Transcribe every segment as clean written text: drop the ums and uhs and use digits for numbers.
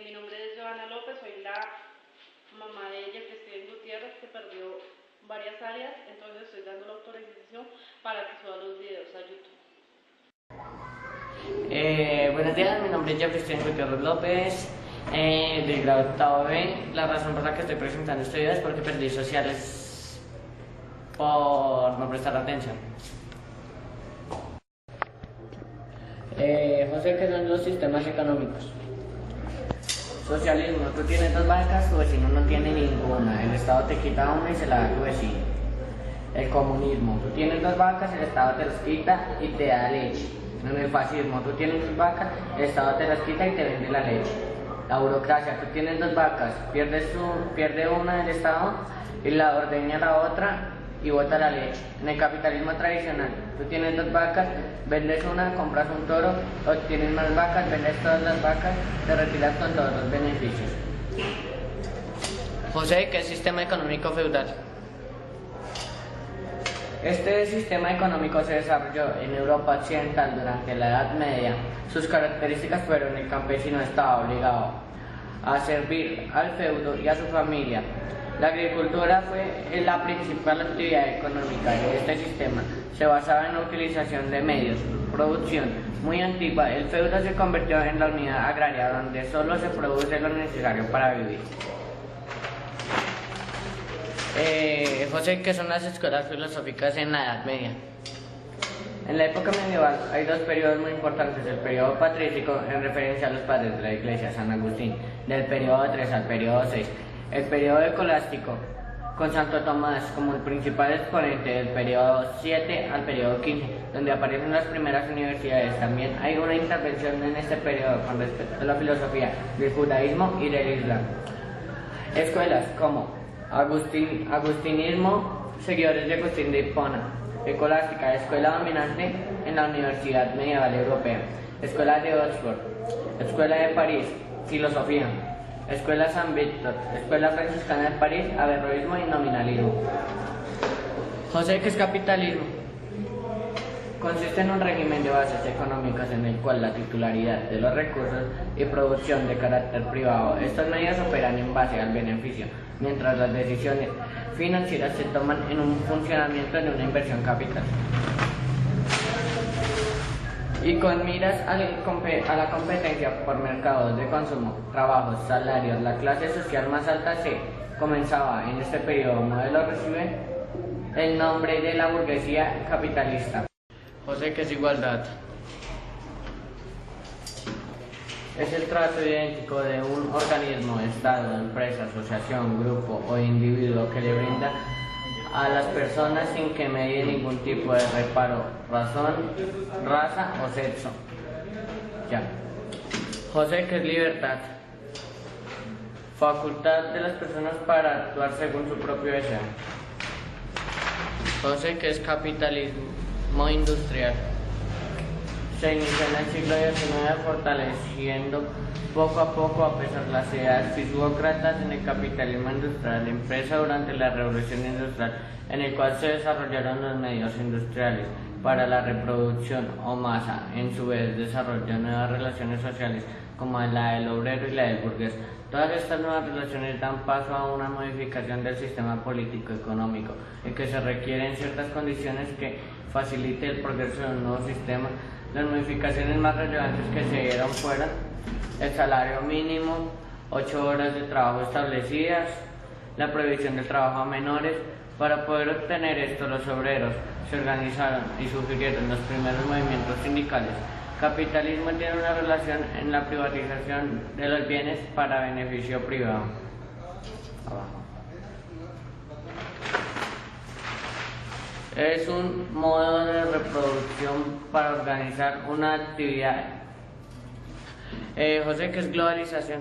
Mi nombre es Joana López, soy la mamá de Jeffrey Gutiérrez, que perdió varias áreas, entonces estoy dando la autorización para que suba los videos a YouTube. Buenos días, mi nombre es Jeffrey Gutiérrez López, del grado octavo B. La razón por la que estoy presentando este video es porque perdí sociales por no prestar atención. José, ¿qué son los sistemas económicos? Socialismo, tú tienes dos vacas, tu vecino no tiene ninguna, el Estado te quita una y se la da a tu vecino. El comunismo, tú tienes dos vacas, el Estado te las quita y te da leche. En el fascismo, tú tienes dos vacas, el Estado te las quita y te vende la leche. La burocracia, tú tienes dos vacas, pierde una del Estado y la ordeña la otra y bota la leche. En el capitalismo tradicional, tú tienes dos vacas, vendes una, compras un toro, obtienes más vacas, vendes todas las vacas, te retiras con todos los beneficios. José, ¿qué es sistema económico feudal? Este sistema económico se desarrolló en Europa occidental durante la Edad Media. Sus características fueron: el campesino estaba obligado a servir al feudo y a su familia. La agricultura fue la principal actividad económica de este sistema. Se basaba en la utilización de medios, producción muy antigua. El feudo se convirtió en la unidad agraria donde solo se produce lo necesario para vivir. José, ¿qué son las escuelas filosóficas en la Edad Media? En la época medieval hay dos periodos muy importantes: el periodo patrístico, en referencia a los padres de la Iglesia, San Agustín, del periodo 3 al periodo 6. El periodo escolástico, con Santo Tomás como el principal exponente, del periodo 7 al periodo 15, donde aparecen las primeras universidades. También hay una intervención en este periodo con respecto a la filosofía del judaísmo y del islam. Escuelas como agustinismo, seguidores de Agustín de Hipona. Escolástica, escuela dominante en la Universidad Medieval Europea. Escuela de Oxford, Escuela de París, filosofía. Escuela San Víctor, Escuela Franciscana de París, averroísmo y nominalismo. José, ¿qué es capitalismo? Consiste en un régimen de bases económicas en el cual la titularidad de los recursos y producción de carácter privado. Estas medidas operan en base al beneficio, mientras las decisiones financieras se toman en un funcionamiento de una inversión capital. Y con miras a la competencia por mercados de consumo, trabajos, salarios, la clase social más alta se comenzaba en este periodo modelo recibe el nombre de la burguesía capitalista. José, ¿qué es igualdad? Es el trato idéntico de un organismo, estado, empresa, asociación, grupo o individuo que le brinda a las personas sin que medie ningún tipo de reparo, razón, raza o sexo. Ya. José, ¿qué es libertad? Facultad de las personas para actuar según su propio deseo. José, ¿qué es capitalismo industrial? Se inició en el siglo XIX fortaleciendo poco a poco, a pesar de las ideas filócratas, en el capitalismo industrial, la empresa durante la revolución industrial, en el cual se desarrollaron los medios industriales para la reproducción o masa. En su vez desarrolló nuevas relaciones sociales como la del obrero y la del burgués. Todas estas nuevas relaciones dan paso a una modificación del sistema político-económico, en que se requieren ciertas condiciones que facilite el progreso de un nuevo sistema. Las modificaciones más relevantes que se dieron fueron el salario mínimo, 8 horas de trabajo establecidas, la prohibición del trabajo a menores. Para poder obtener esto, los obreros se organizaron y sugirieron los primeros movimientos sindicales. Capitalismo tiene una relación en la privatización de los bienes para beneficio privado. Abajo. Es un modo de reproducción para organizar una actividad. José, ¿qué es globalización?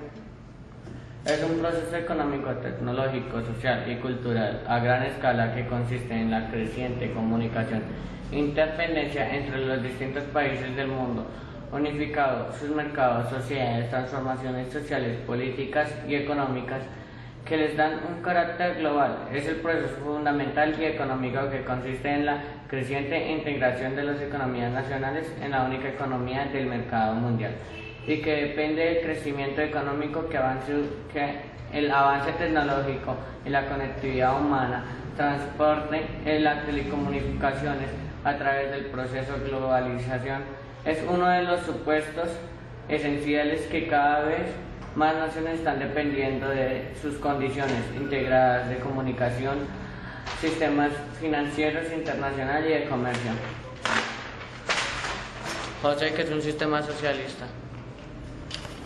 Es un proceso económico, tecnológico, social y cultural a gran escala que consiste en la creciente comunicación, interdependencia entre los distintos países del mundo, unificado sus mercados, sociedades, transformaciones sociales, políticas y económicas que les dan un carácter global. Es el proceso fundamental y económico que consiste en la creciente integración de las economías nacionales en la única economía del mercado mundial. y que depende del crecimiento económico que el avance tecnológico y la conectividad humana, transporte y las telecomunicaciones a través del proceso de globalización es uno de los supuestos esenciales que cada vez más naciones están dependiendo de sus condiciones integradas de comunicación, sistemas financieros internacionales y de comercio. José, ¿qué es un sistema socialista?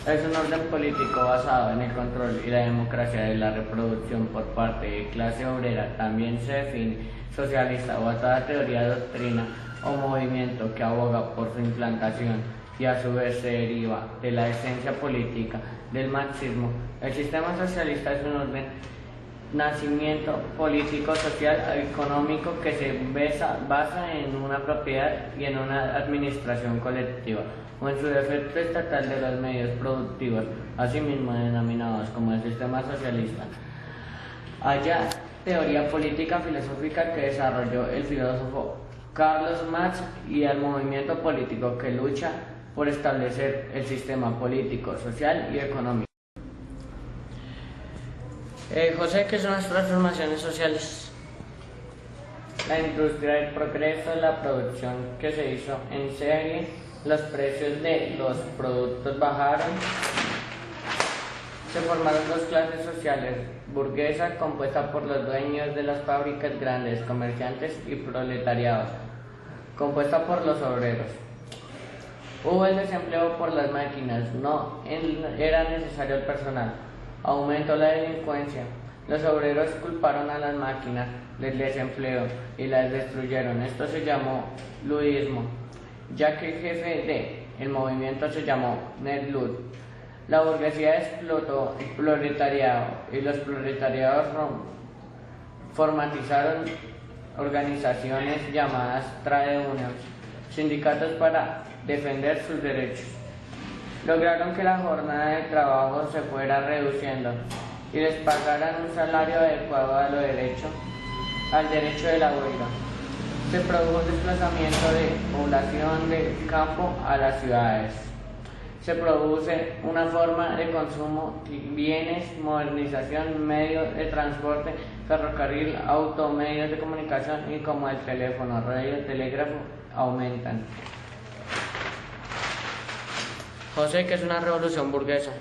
Es un orden político basado en el control y la democracia de la reproducción por parte de clase obrera. También se define socialista o a toda teoría, doctrina o movimiento que aboga por su implantación y a su vez se deriva de la esencia política del marxismo. El sistema socialista es un orden, nacimiento político, social, económico que se basa en una propiedad y en una administración colectiva, o en su defecto estatal de los medios productivos, asimismo denominados como el sistema socialista. Haya teoría política filosófica que desarrolló el filósofo Carlos Marx y el movimiento político que lucha por establecer el sistema político, social y económico. José, ¿qué son las transformaciones sociales? La industria del progreso, la producción que se hizo en serie, los precios de los productos bajaron, se formaron dos clases sociales, burguesa, compuesta por los dueños de las fábricas grandes, comerciantes, y proletariado, compuesta por los obreros. Hubo el desempleo por las máquinas, no era necesario el personal. Aumentó la delincuencia. Los obreros culparon a las máquinas del desempleo y las destruyeron. Esto se llamó ludismo, ya que el jefe del movimiento se llamó Ned Ludd. La burguesía explotó el proletariado y los proletariados formatizaron organizaciones llamadas trade unions, sindicatos para defender sus derechos. Lograron que la jornada de trabajo se fuera reduciendo y les pagaran un salario adecuado al derecho de la huelga. Se produjo un desplazamiento de población del campo a las ciudades. Se produce una forma de consumo, bienes, modernización, medios de transporte, ferrocarril, auto, medios de comunicación y como el teléfono, radio, telégrafo aumentan. José, ¿qué es una revolución burguesa?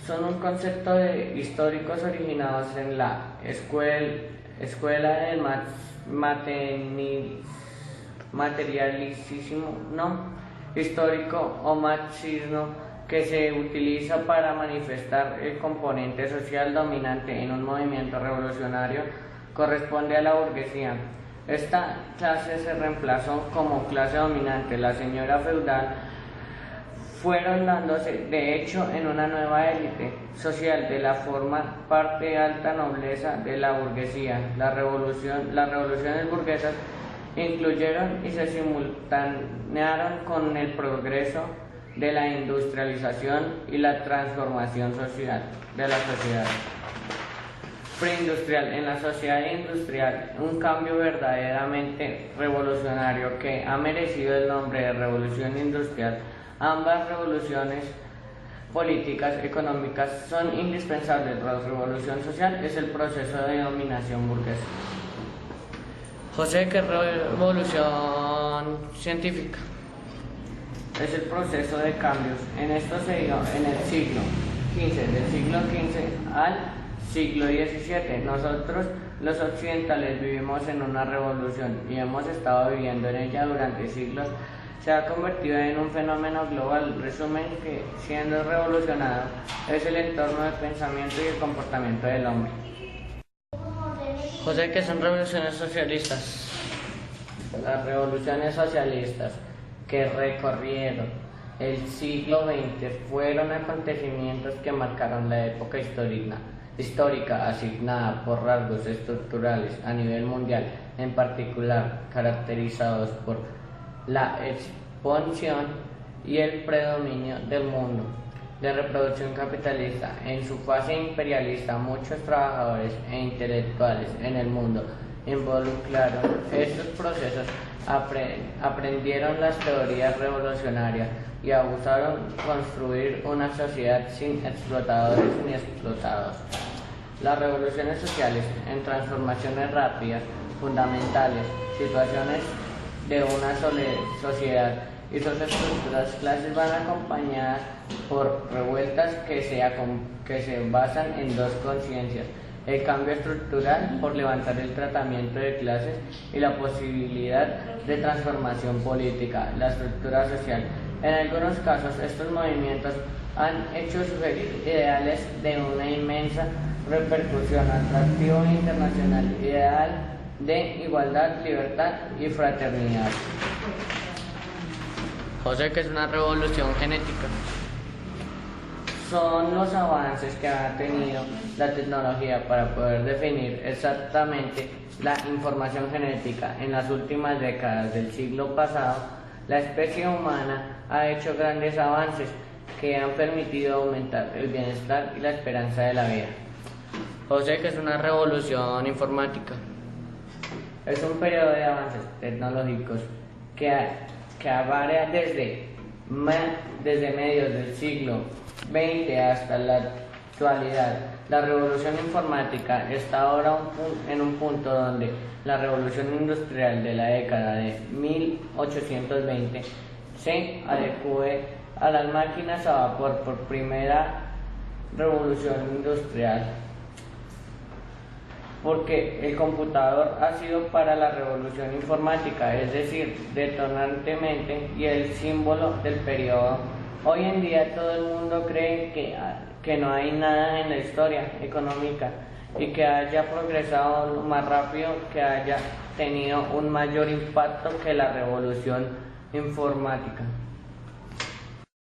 Son un concepto de históricos originados en la escuela del materialismo histórico o marxismo, que se utiliza para manifestar el componente social dominante en un movimiento revolucionario, corresponde a la burguesía. Esta clase se reemplazó como clase dominante, la señora feudal, fueron dándose de hecho en una nueva élite social de la forma parte alta nobleza de la burguesía. Las revoluciones burguesas incluyeron y se simultanearon con el progreso de la industrialización y la transformación social de la sociedad. Preindustrial. En la sociedad industrial, un cambio verdaderamente revolucionario que ha merecido el nombre de revolución industrial. Ambas revoluciones políticas, económicas, son indispensables. La revolución social es el proceso de dominación burguesa. José, ¿qué revolución científica? Es el proceso de cambios. En esto se dio en el siglo XV, del siglo XV al siglo XVII. Nosotros, los occidentales, vivimos en una revolución y hemos estado viviendo en ella durante siglos. Se ha convertido en un fenómeno global. Resumen que, siendo revolucionado, es el entorno de pensamiento y el comportamiento del hombre. José, ¿qué son revoluciones socialistas? Las revoluciones socialistas que recorrieron el siglo XX fueron acontecimientos que marcaron la época histórica asignada por rasgos estructurales a nivel mundial, en particular caracterizados por la expansión y el predominio del mundo de reproducción capitalista. En su fase imperialista, muchos trabajadores e intelectuales en el mundo involucraron estos procesos aprendieron las teorías revolucionarias y abusaron construir una sociedad sin explotadores ni explotados. Las revoluciones sociales en transformaciones rápidas, fundamentales, situaciones de una sociedad y sus estructuras clases van acompañadas por revueltas que se basan en dos conciencias: el cambio estructural por levantar el tratamiento de clases y la posibilidad de transformación política, la estructura social. En algunos casos, estos movimientos han hecho surgir ideales de una inmensa repercusión, atractivo internacional, ideal de igualdad, libertad y fraternidad. José, ¿qué es una revolución genética? Son los avances que ha tenido la tecnología para poder definir exactamente la información genética. En las últimas décadas del siglo pasado, la especie humana ha hecho grandes avances que han permitido aumentar el bienestar y la esperanza de la vida. José, ¿qué es una revolución informática? Es un periodo de avances tecnológicos que abarca desde medios del siglo XX hasta la actualidad. La revolución informática está ahora en un punto donde la revolución industrial de la década de 1820 se adecue a las máquinas a vapor por primera revolución industrial, porque el computador ha sido para la revolución informática, es decir, detonantemente y el símbolo del periodo. Hoy en día todo el mundo cree que no hay nada en la historia económica y que haya progresado lo más rápido, que haya tenido un mayor impacto que la revolución informática.